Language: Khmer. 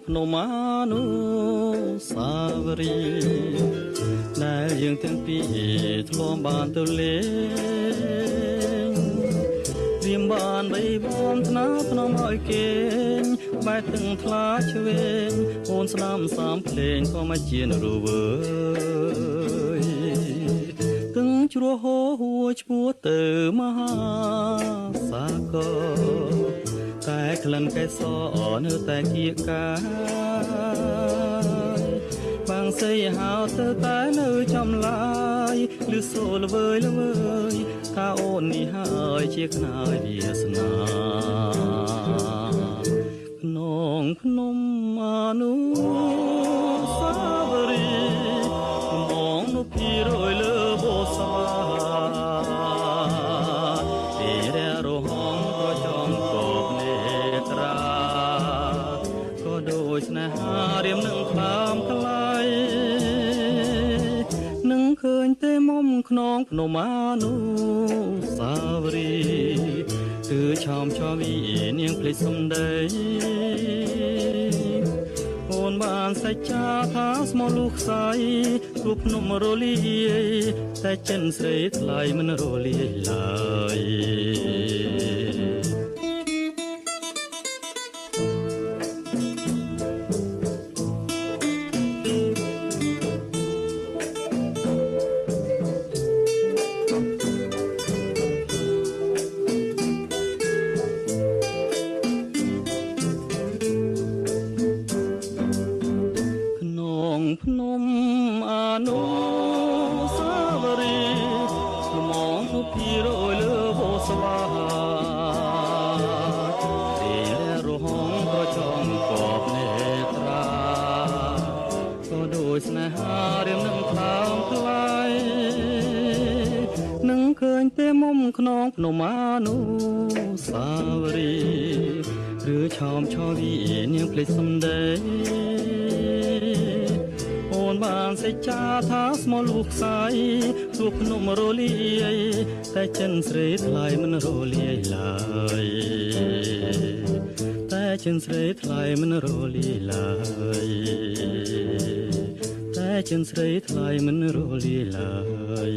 ភ្នំអនុស្សាវរីយ៍ដែលយើងទាំងពីរធ្លាប់បានទៅលេងរៀមបានបីបំថ្នាភ្នំឲ្យគេងបែកទាំងថ្លាឆ្វេងអូនស្ដាំសាមភ្លេងក៏មកជានរវើយទាំងជ្រោះហូរហួឈ្មោះទៅមហាសាគរតែក្លិនកែសនៅតែគៀកកាយបាំងសីហៅទៅតែនៅចំឡាយឬសូលវើយថាអូននេះហើយជាខ្នើយវាសនាក្នុងភ្នំអនុស្សាវរីយ៍មងនោះពីរយលើបោស្វាទីររហងក៏ចំកបនេត្រាក៏ដូចស្នេហារៀមនឹងខ្លាមថ្លៃនឹងឃើញទេមុំក្នុងភ្នំអនុស្សាវរីយ៍គឺឆោមឆវីនាងភ្លេចសំដីអូនបានសច្ចាថាស្មោះលុះខ្សែព្រោះភ្នំរលាយតែចិនស្រីថ្លៃមិនរលាយឡើយភ្នំអនុស្សាវរីយ៍ស្មងទៅពីរយលើបោស្វាទីរហងក៏ចំកបនេត្រាក៏ដូចស្នេហារៀមនឹងខ្លោមថ្លៃនឹងឃើញទេមុំក្នុងភ្នំអនុស្សាវរីយ៍ឬឆោមឆវីនាងភ្លេចសំដីអូនបានសេចក្ដីថាស្មោះលុះខ្សែព្រោះភ្នំរលាយតែចិនស្រីថ្លៃមិនរលាយឡើយតែចិនស្រីថ្លៃមិនរលាយឡើយតែចិនស្រីថ្លៃមិនរលាយឡើយ